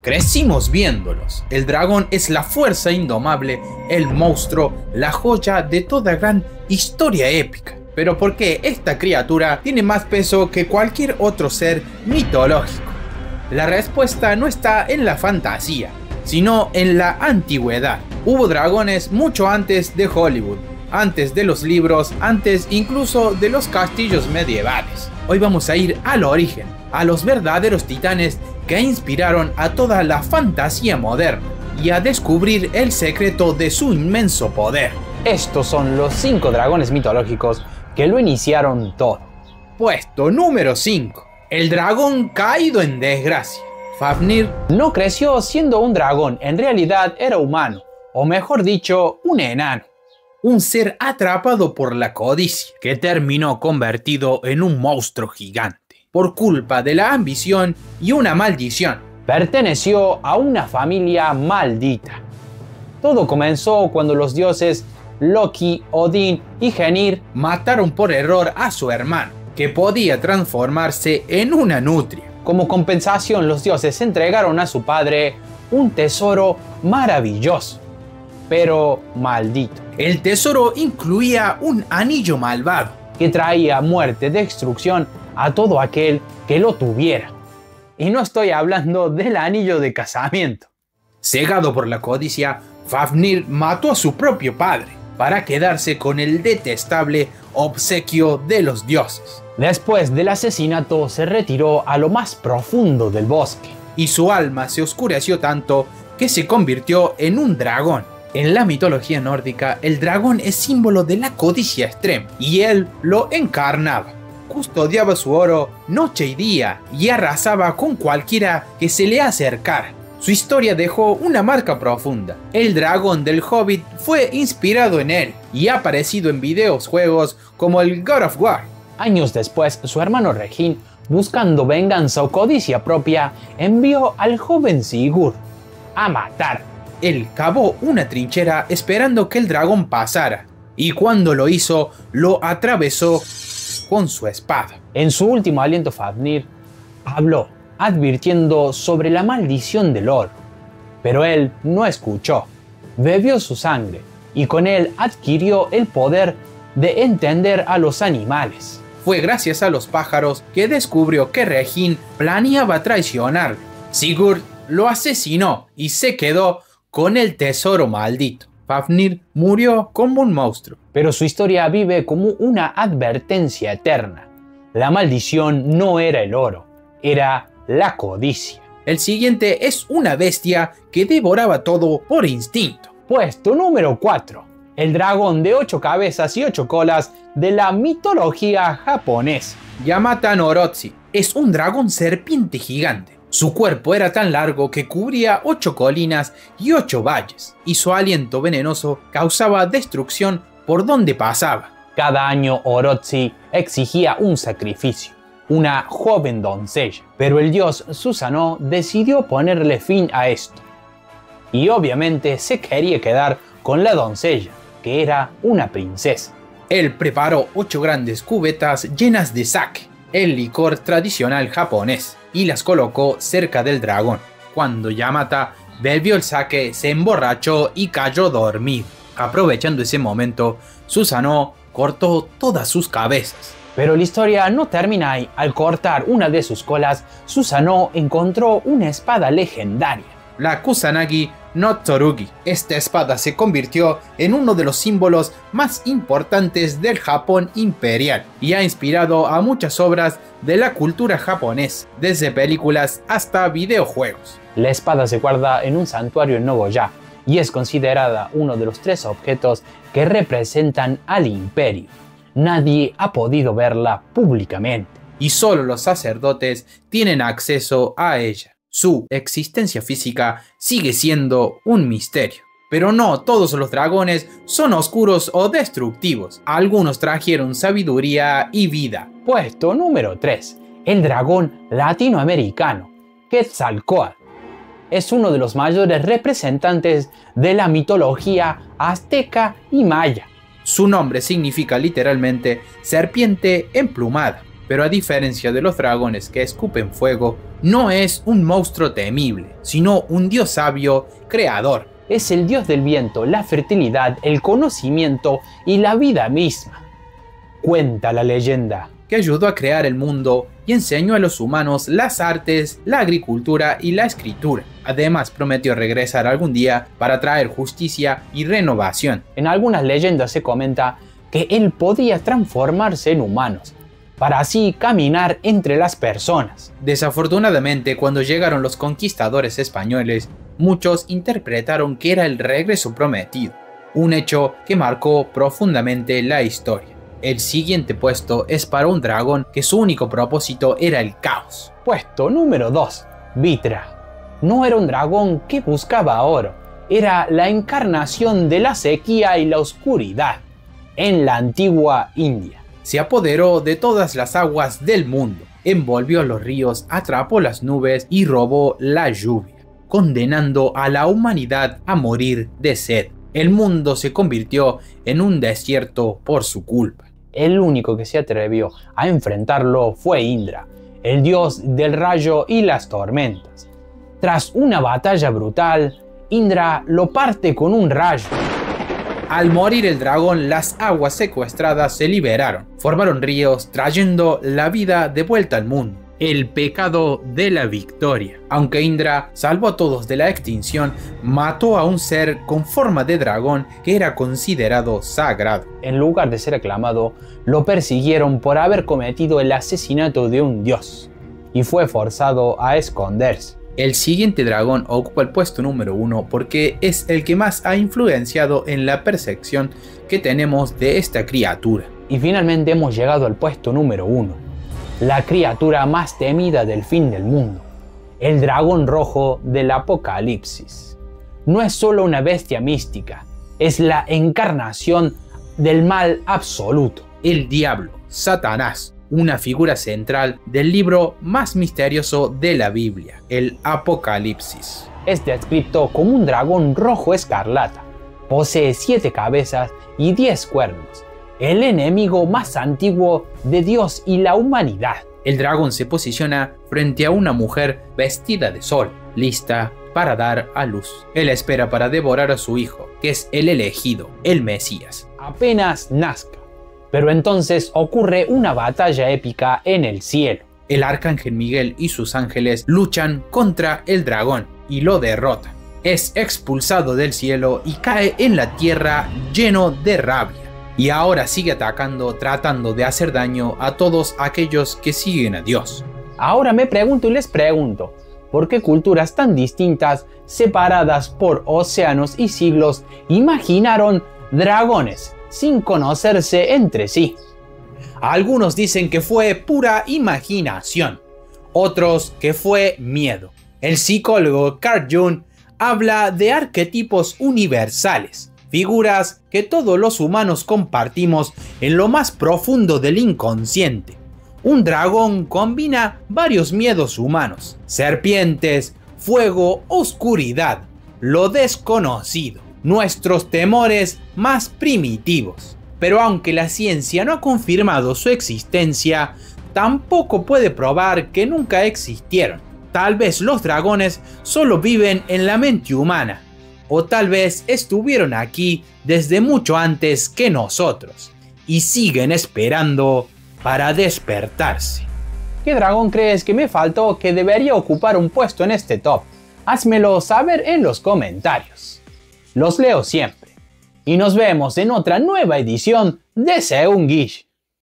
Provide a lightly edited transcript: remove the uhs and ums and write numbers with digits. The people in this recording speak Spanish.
Crecimos viéndolos. El dragón es la fuerza indomable, el monstruo, la joya de toda gran historia épica. Pero ¿por qué esta criatura tiene más peso que cualquier otro ser mitológico? La respuesta no está en la fantasía, sino en la antigüedad. Hubo dragones mucho antes de Hollywood, antes de los libros, antes incluso de los castillos medievales. Hoy vamos a ir al origen, a los verdaderos titanes que inspiraron a toda la fantasía moderna y a descubrir el secreto de su inmenso poder. Estos son los 5 dragones mitológicos que lo iniciaron todo. Puesto número 5. El dragón caído en desgracia. Fafnir no creció siendo un dragón, en realidad era humano, o mejor dicho, un enano. Un ser atrapado por la codicia, que terminó convertido en un monstruo gigante, por culpa de la ambición y una maldición. Perteneció a una familia maldita. Todo comenzó cuando los dioses Loki, Odín y Genir mataron por error a su hermano, que podía transformarse en una nutria. Como compensación, los dioses entregaron a su padre un tesoro maravilloso, pero maldito. El tesoro incluía un anillo malvado, que traía muerte, destrucción a todo aquel que lo tuviera. Y no estoy hablando del anillo de casamiento. Cegado por la codicia, Fafnir mató a su propio padre para quedarse con el detestable obsequio de los dioses. Después del asesinato se retiró a lo más profundo del bosque. Y su alma se oscureció tanto que se convirtió en un dragón. En la mitología nórdica, el dragón es símbolo de la codicia extrema, y él lo encarnaba. Custodiaba su oro noche y día, y arrasaba con cualquiera que se le acercara. Su historia dejó una marca profunda. El dragón del Hobbit fue inspirado en él, y ha aparecido en videojuegos como el God of War. Años después, su hermano Reginn, buscando venganza o codicia propia, envió al joven Sigurd a matar. Él cavó una trinchera esperando que el dragón pasara, y cuando lo hizo, lo atravesó con su espada. En su último aliento, Fafnir habló, advirtiendo sobre la maldición del oro, pero él no escuchó. Bebió su sangre, y con él adquirió el poder de entender a los animales. Fue gracias a los pájaros que descubrió que Reginn planeaba traicionar. Sigurd lo asesinó y se quedó con el tesoro maldito. Fafnir murió como un monstruo. Pero su historia vive como una advertencia eterna. La maldición no era el oro, era la codicia. El siguiente es una bestia que devoraba todo por instinto. Puesto número 4. El dragón de 8 cabezas y 8 colas de la mitología japonesa. Yamata no Orochi es un dragón serpiente gigante. Su cuerpo era tan largo que cubría 8 colinas y 8 valles, y su aliento venenoso causaba destrucción por donde pasaba. Cada año Orochi exigía un sacrificio, una joven doncella, pero el dios Susanoo decidió ponerle fin a esto. Y obviamente se quería quedar con la doncella, que era una princesa. Él preparó 8 grandes cubetas llenas de sake, el licor tradicional japonés, y las colocó cerca del dragón. Cuando Yamata bebió el sake, se emborrachó y cayó dormido. Aprovechando ese momento, Susanoo cortó todas sus cabezas. Pero la historia no termina ahí. Al cortar una de sus colas, Susanoo encontró una espada legendaria, la Kusanagi no Tsurugi. Esta espada se convirtió en uno de los símbolos más importantes del Japón imperial y ha inspirado a muchas obras de la cultura japonesa, desde películas hasta videojuegos. La espada se guarda en un santuario en Nogoyá y es considerada uno de los 3 objetos que representan al imperio. Nadie ha podido verla públicamente, y solo los sacerdotes tienen acceso a ella. Su existencia física sigue siendo un misterio. Pero no todos los dragones son oscuros o destructivos. Algunos trajeron sabiduría y vida. Puesto número 3. El dragón latinoamericano, Quetzalcóatl. Es uno de los mayores representantes de la mitología azteca y maya. Su nombre significa literalmente serpiente emplumada. Pero a diferencia de los dragones que escupen fuego, no es un monstruo temible, sino un dios sabio, creador. Es el dios del viento, la fertilidad, el conocimiento y la vida misma. Cuenta la leyenda que ayudó a crear el mundo y enseñó a los humanos las artes, la agricultura y la escritura. Además, prometió regresar algún día para traer justicia y renovación. En algunas leyendas se comenta que él podía transformarse en humanos, para así caminar entre las personas. Desafortunadamente, cuando llegaron los conquistadores españoles, muchos interpretaron que era el regreso prometido, un hecho que marcó profundamente la historia. El siguiente puesto es para un dragón que su único propósito era el caos. Puesto número 2. Vitra. No era un dragón que buscaba oro, era la encarnación de la sequía y la oscuridad en la antigua India. Se apoderó de todas las aguas del mundo, envolvió los ríos, atrapó las nubes y robó la lluvia, condenando a la humanidad a morir de sed. El mundo se convirtió en un desierto por su culpa. El único que se atrevió a enfrentarlo fue Indra, el dios del rayo y las tormentas. Tras una batalla brutal, Indra lo parte con un rayo. Al morir el dragón, las aguas secuestradas se liberaron, formaron ríos, trayendo la vida de vuelta al mundo. El pecado de la victoria. Aunque Indra salvó a todos de la extinción, mató a un ser con forma de dragón que era considerado sagrado. En lugar de ser aclamado, lo persiguieron por haber cometido el asesinato de un dios y fue forzado a esconderse. El siguiente dragón ocupa el puesto número 1 porque es el que más ha influenciado en la percepción que tenemos de esta criatura. Y finalmente hemos llegado al puesto número 1. La criatura más temida del fin del mundo, el dragón rojo del Apocalipsis. No es solo una bestia mística, es la encarnación del mal absoluto. El diablo, Satanás, una figura central del libro más misterioso de la Biblia, el Apocalipsis. Es descrito como un dragón rojo escarlata, posee 7 cabezas y 10 cuernos. El enemigo más antiguo de Dios y la humanidad. El dragón se posiciona frente a una mujer vestida de sol, lista para dar a luz. Él espera para devorar a su hijo, que es el elegido, el Mesías. Apenas nazca, pero entonces ocurre una batalla épica en el cielo. El arcángel Miguel y sus ángeles luchan contra el dragón y lo derrotan. Es expulsado del cielo y cae en la tierra lleno de rabia. Y ahora sigue atacando, tratando de hacer daño a todos aquellos que siguen a Dios. Ahora me pregunto y les pregunto, ¿por qué culturas tan distintas, separadas por océanos y siglos, imaginaron dragones sin conocerse entre sí? Algunos dicen que fue pura imaginación, otros que fue miedo. El psicólogo Carl Jung habla de arquetipos universales, figuras que todos los humanos compartimos en lo más profundo del inconsciente. Un dragón combina varios miedos humanos: serpientes, fuego, oscuridad, lo desconocido, nuestros temores más primitivos. Pero aunque la ciencia no ha confirmado su existencia, tampoco puede probar que nunca existieron. Tal vez los dragones solo viven en la mente humana, o tal vez estuvieron aquí desde mucho antes que nosotros y siguen esperando para despertarse. ¿Qué dragón crees que me faltó que debería ocupar un puesto en este top? Házmelo saber en los comentarios. Los leo siempre. Y nos vemos en otra nueva edición de Según Guille.